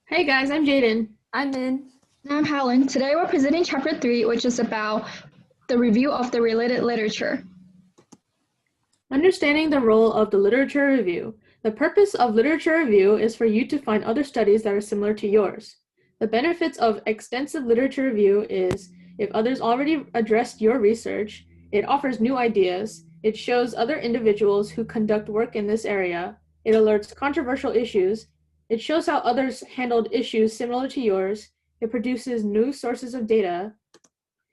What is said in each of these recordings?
Hey guys, I'm Jaden. I'm in. I'm Helen. Today we're presenting Chapter 3, which is about the review of the related literature. Understanding the role of the literature review. The purpose of literature review is for you to find other studies that are similar to yours. The benefits of extensive literature review is if others already addressed your research, it offers new ideas, it shows other individuals who conduct work in this area, it alerts controversial issues, it shows how others handled issues similar to yours, it produces new sources of data,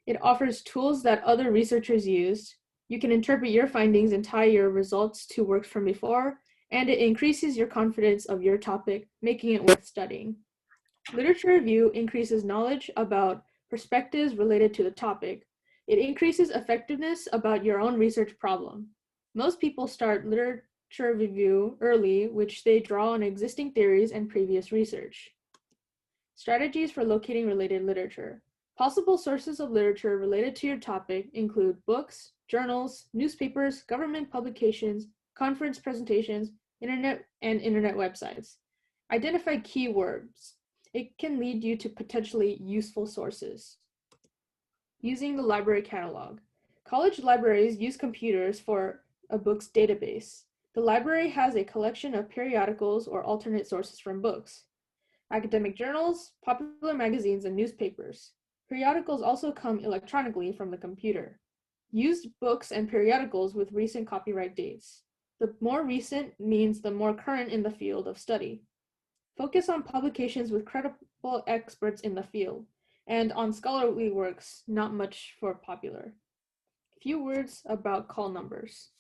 it offers tools that other researchers used, you can interpret your findings and tie your results to works from before, and it increases your confidence of your topic, making it worth studying. Literature review increases knowledge about perspectives related to the topic. It increases effectiveness about your own research problem. Most people start literature review early, which they draw on existing theories and previous research. Strategies for locating related literature. Possible sources of literature related to your topic include books, journals, newspapers, government publications, conference presentations, internet websites. Identify keywords. It can lead you to potentially useful sources. Using the library catalog. College libraries use computers for a book's database. The library has a collection of periodicals or alternate sources from books. Academic journals, popular magazines, and newspapers. Periodicals also come electronically from the computer. Used books and periodicals with recent copyright dates. The more recent means the more current in the field of study. Focus on publications with credible experts in the field, and on scholarly works, not much for popular. Few words about call numbers.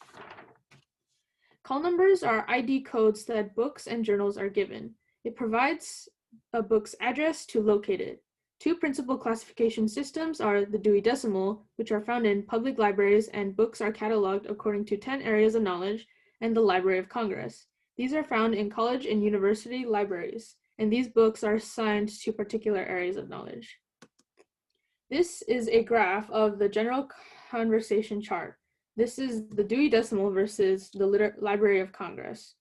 Call numbers are ID codes that books and journals are given. It provides a book's address to locate it. Two principal classification systems are the Dewey Decimal, which are found in public libraries and books are cataloged according to 10 areas of knowledge, and the Library of Congress. These are found in college and university libraries, and these books are assigned to particular areas of knowledge. This is a graph of the general conversation chart. This is the Dewey Decimal versus the Library of Congress.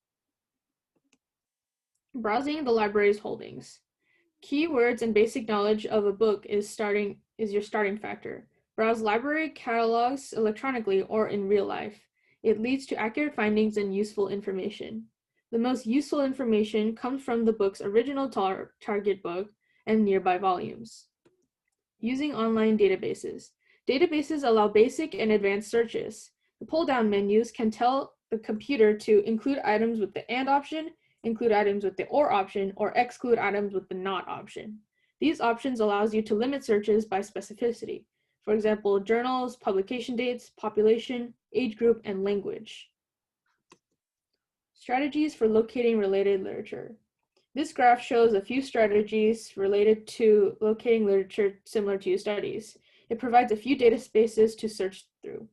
Browsing the library's holdings. Keywords and basic knowledge of a book is your starting factor. Browse library catalogs electronically or in real life. It leads to accurate findings and useful information. The most useful information comes from the book's original target book and nearby volumes. Using online databases. Databases allow basic and advanced searches. The pull-down menus can tell the computer to include items with the AND option, include items with the OR option, or exclude items with the NOT option. These options allows you to limit searches by specificity. For example, journals, publication dates, population, age group, and language. Strategies for locating related literature. This graph shows a few strategies related to locating literature similar to your studies. It provides a few data spaces to search through.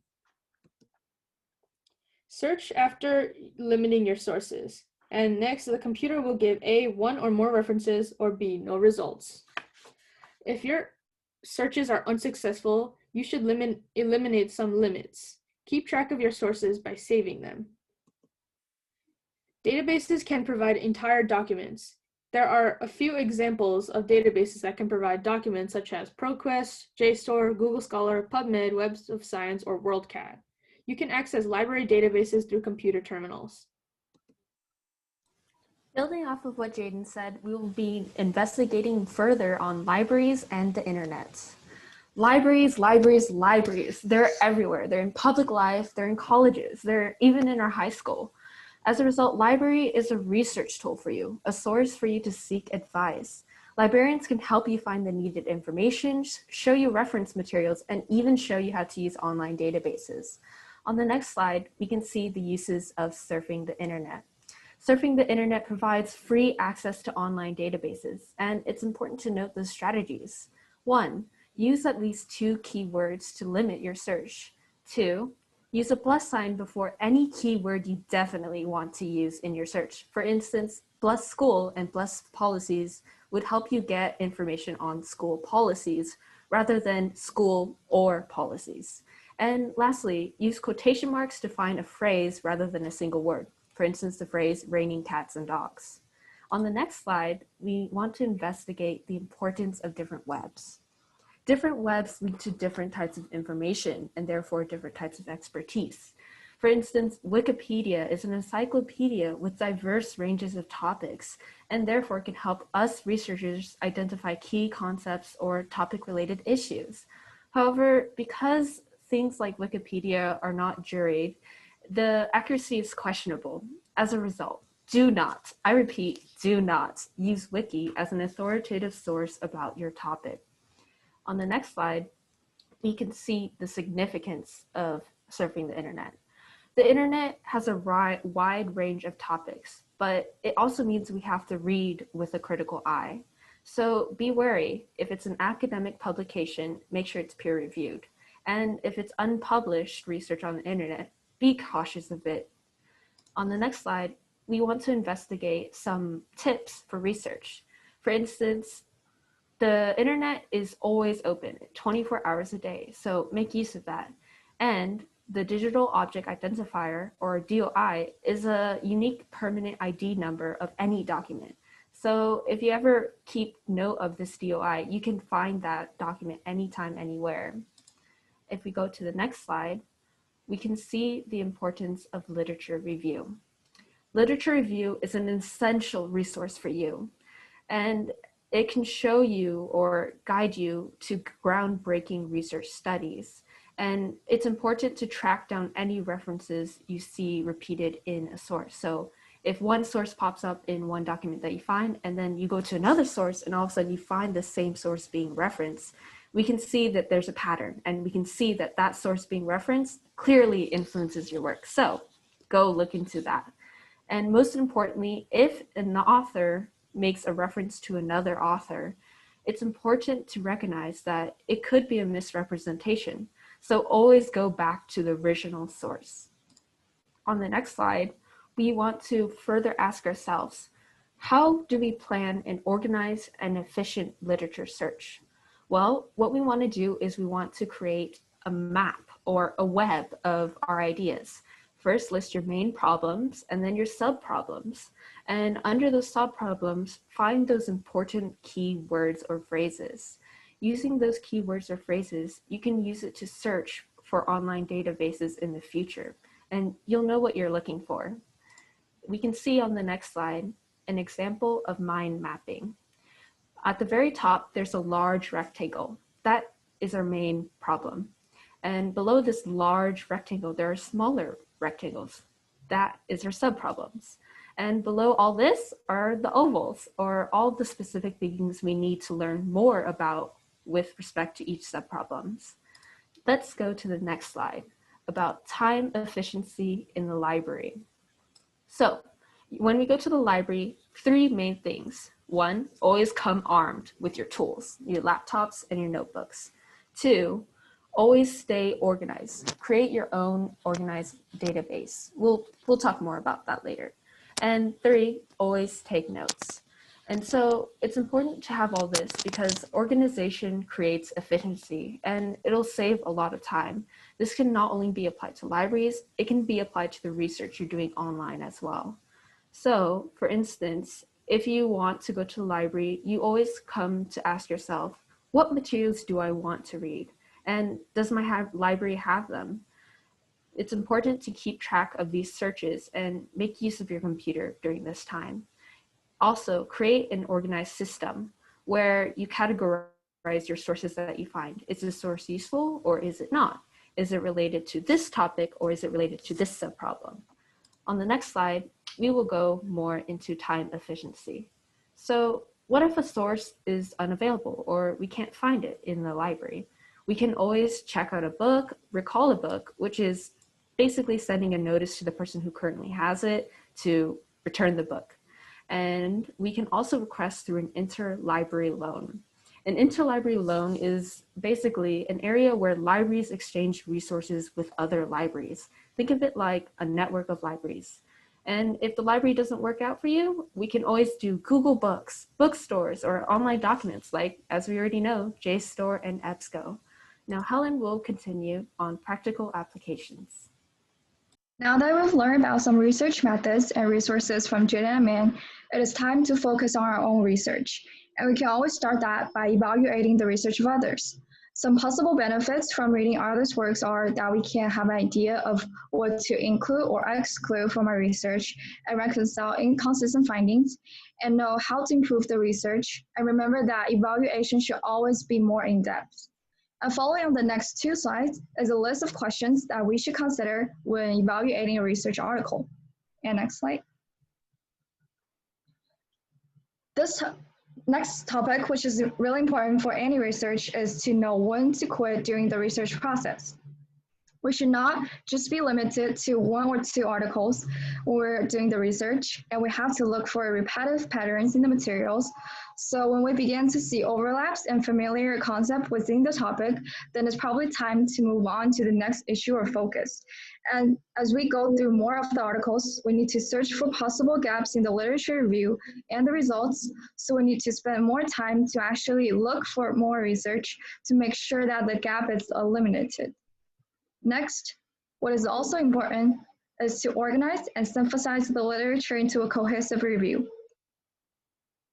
Search after limiting your sources. And next, the computer will give A, one or more references, or B, no results. If your searches are unsuccessful, you should eliminate some limits. Keep track of your sources by saving them. Databases can provide entire documents. There are a few examples of databases that can provide documents such as ProQuest, JSTOR, Google Scholar, PubMed, Web of Science, or WorldCat. You can access library databases through computer terminals. Building off of what Jaden said, we will be investigating further on libraries and the internet. Libraries. They're everywhere. They're in public life, they're in colleges, they're even in our high school. As a result, library is a research tool for you, a source for you to seek advice. Librarians can help you find the needed information, show you reference materials, and even show you how to use online databases. On the next slide, we can see the uses of surfing the internet. Surfing the internet provides free access to online databases, and it's important to note the strategies. 1, use at least 2 keywords to limit your search. 2, use a plus sign before any keyword you definitely want to use in your search. For instance, plus school and plus policies would help you get information on school policies rather than school or policies. And lastly, use quotation marks to find a phrase rather than a single word. For instance, the phrase raining cats and dogs. On the next slide, we want to investigate the importance of different webs. Different webs lead to different types of information and therefore different types of expertise. For instance, Wikipedia is an encyclopedia with diverse ranges of topics and therefore can help us researchers identify key concepts or topic-related issues. However, because things like Wikipedia are not juried, the accuracy is questionable. As a result, do not, I repeat, do not use Wiki as an authoritative source about your topic. On the next slide, we can see the significance of surfing the internet. The internet has a wide range of topics, but it also means we have to read with a critical eye. So be wary. If it's an academic publication, make sure it's peer reviewed. And if it's unpublished research on the internet, be cautious of it. On the next slide, we want to investigate some tips for research. For instance, the internet is always open 24 hours a day, so make use of that. And the digital object identifier, or DOI, is a unique permanent ID number of any document. So if you ever keep note of this DOI, you can find that document anytime, anywhere. If we go to the next slide, we can see the importance of literature review. Literature review is an essential resource for you, and it can show you or guide you to groundbreaking research studies. And it's important to track down any references you see repeated in a source. So if one source pops up in one document that you find, and then you go to another source and all of a sudden you find the same source being referenced, we can see that there's a pattern, and we can see that that source being referenced clearly influences your work. So go look into that. And most importantly, if an author makes a reference to another author, it's important to recognize that it could be a misrepresentation. So always go back to the original source. On the next slide, we want to further ask ourselves, how do we plan and organize an efficient literature search? Well, what we want to do is we want to create a map or a web of our ideas. First, list your main problems and then your subproblems. And under those subproblems, find those important keywords or phrases. Using those keywords or phrases, you can use it to search for online databases in the future, and you'll know what you're looking for. We can see on the next slide an example of mind mapping. At the very top, there's a large rectangle. That is our main problem. And below this large rectangle, there are smaller rectangles. That is our subproblems. And below all this are the ovals, or all the specific things we need to learn more about with respect to each subproblems. Let's go to the next slide about time efficiency in the library. So when we go to the library, three main things. One, always come armed with your tools, your laptops and your notebooks. Two, always stay organized. Create your own organized database. We'll talk more about that later. And three, always take notes. And so it's important to have all this because organization creates efficiency and it'll save a lot of time. This can not only be applied to libraries, it can be applied to the research you're doing online as well. So for instance, if you want to go to the library, you always come to ask yourself, what materials do I want to read? And does my library have them? It's important to keep track of these searches and make use of your computer during this time. Also, create an organized system where you categorize your sources that you find. Is this source useful or is it not? Is it related to this topic or is it related to this subproblem? On the next slide, we will go more into time efficiency. So what if a source is unavailable or we can't find it in the library? We can always check out a book, recall a book, which is basically sending a notice to the person who currently has it to return the book. And we can also request through an interlibrary loan. An interlibrary loan is basically an area where libraries exchange resources with other libraries. Think of it like a network of libraries. And if the library doesn't work out for you, we can always do Google Books, bookstores, or online documents like, as we already know, JSTOR and EBSCO. Now Helen will continue on practical applications. Now that we've learned about some research methods and resources from Jaden and Min, it is time to focus on our own research. And we can always start that by evaluating the research of others. Some possible benefits from reading others' works are that we can have an idea of what to include or exclude from our research and reconcile inconsistent findings and know how to improve the research. And remember that evaluation should always be more in-depth. And following on the next two slides is a list of questions that we should consider when evaluating a research article. And next slide. This next topic, which is really important for any research, is to know when to quit during the research process. We should not just be limited to one or two articles when we're doing the research, and we have to look for repetitive patterns in the materials. So when we begin to see overlaps and familiar concepts within the topic, then it's probably time to move on to the next issue or focus. And as we go through more of the articles, we need to search for possible gaps in the literature review and the results. So we need to spend more time to actually look for more research to make sure that the gap is eliminated. Next, what is also important is to organize and synthesize the literature into a cohesive review.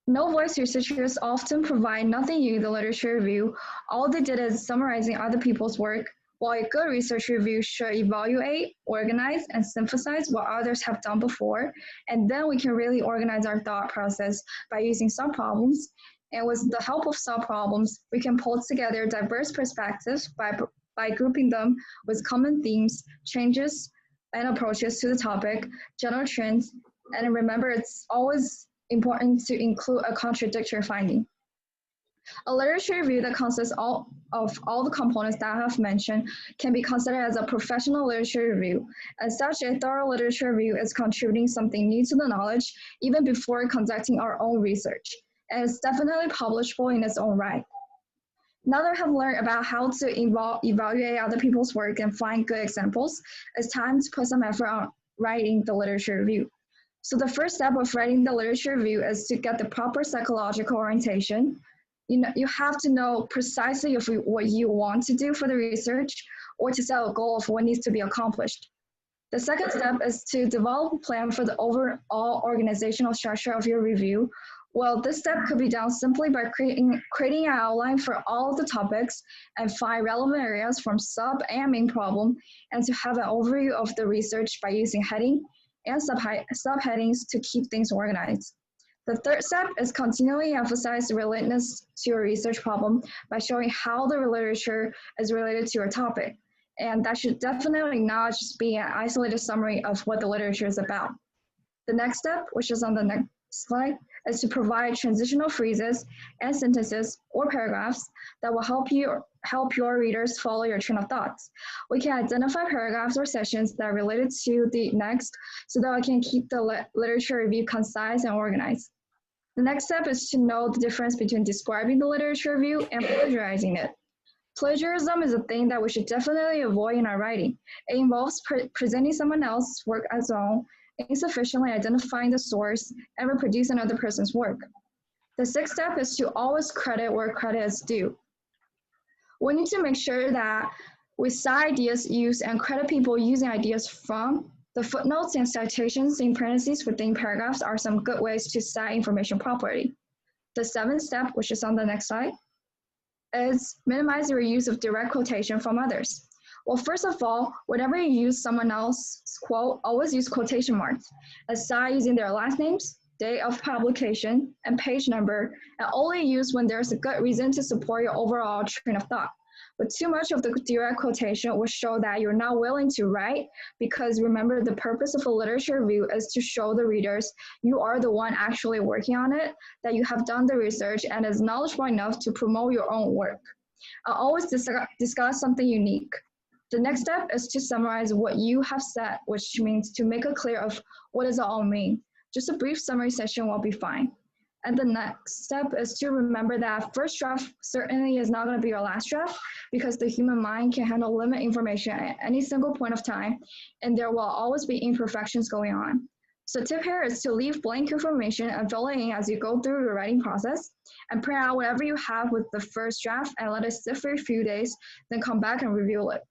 No-voice researchers often provide nothing new in the literature review. All they did is summarizing other people's work, while a good research review should evaluate, organize, and synthesize what others have done before, and then we can really organize our thought process by using subproblems. And with the help of subproblems, we can pull together diverse perspectives by grouping them with common themes, changes, and approaches to the topic, general trends, and remember it's always important to include a contradictory finding. A literature review that consists of all the components that I have mentioned can be considered as a professional literature review. As such, a thorough literature review is contributing something new to the knowledge even before conducting our own research, and it's definitely publishable in its own right. Now that I have learned about how to evaluate other people's work and find good examples, it's time to put some effort on writing the literature review. So the first step of writing the literature review is to get the proper psychological orientation. You have to know precisely what you want to do for the research or to set a goal of what needs to be accomplished. The second step is to develop a plan for the overall organizational structure of your review. Well, this step could be done simply by creating an outline for all of the topics and find relevant areas from sub and main problem, and to have an overview of the research by using heading and subheadings to keep things organized. The third step is continually emphasize the relatedness to your research problem by showing how the literature is related to your topic. And that should definitely not just be an isolated summary of what the literature is about. The next step, which is on the next slide, is to provide transitional phrases and sentences or paragraphs that will help your readers follow your train of thoughts. We can identify paragraphs or sections that are related to the next so that we can keep the literature review concise and organized. The next step is to know the difference between describing the literature review and plagiarizing it. Plagiarism is a thing that we should definitely avoid in our writing. It involves presenting someone else's work as own, insufficiently identifying the source, and reproducing another person's work. The sixth step is to always credit where credit is due. We need to make sure that we cite ideas used and credit people using ideas from. The footnotes and citations in parentheses within paragraphs are some good ways to cite information properly. The seventh step, which is on the next slide, is minimize the reuse of direct quotation from others. Well, first of all, whenever you use someone else's quote, always use quotation marks, aside using their last names, date of publication, and page number, and only use when there's a good reason to support your overall train of thought. But too much of the direct quotation will show that you're not willing to write, because remember, the purpose of a literature review is to show the readers you are the one actually working on it, that you have done the research and is knowledgeable enough to promote your own work. I'll always discuss something unique. The next step is to summarize what you have said, which means to make it clear of what does it all mean. Just a brief summary session will be fine. And the next step is to remember that first draft certainly is not going to be your last draft, because the human mind can handle limited information at any single point of time, and there will always be imperfections going on. So tip here is to leave blank information and fill it in as you go through your writing process, and print out whatever you have with the first draft and let it sit for a few days, then come back and review it.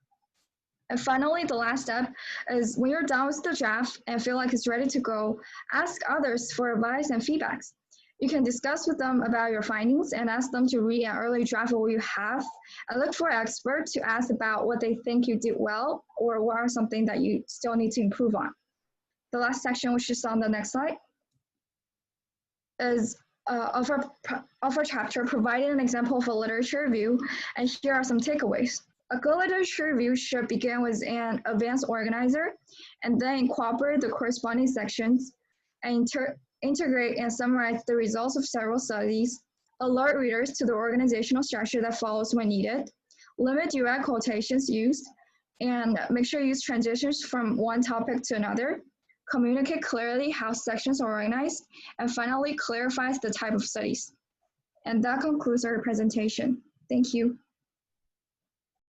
And finally, the last step is when you're done with the draft and feel like it's ready to go, ask others for advice and feedbacks. You can discuss with them about your findings and ask them to read an early draft of what you have and look for experts to ask about what they think you did well or what are something that you still need to improve on. The last section, which is on the next slide, is of our chapter provided an example of a literature review, and here are some takeaways. A good literature review should begin with an advanced organizer and then incorporate the corresponding sections and integrate and summarize the results of several studies, alert readers to the organizational structure that follows when needed, limit direct quotations used, and make sure you use transitions from one topic to another, communicate clearly how sections are organized, and finally clarifies the type of studies. And that concludes our presentation. Thank you.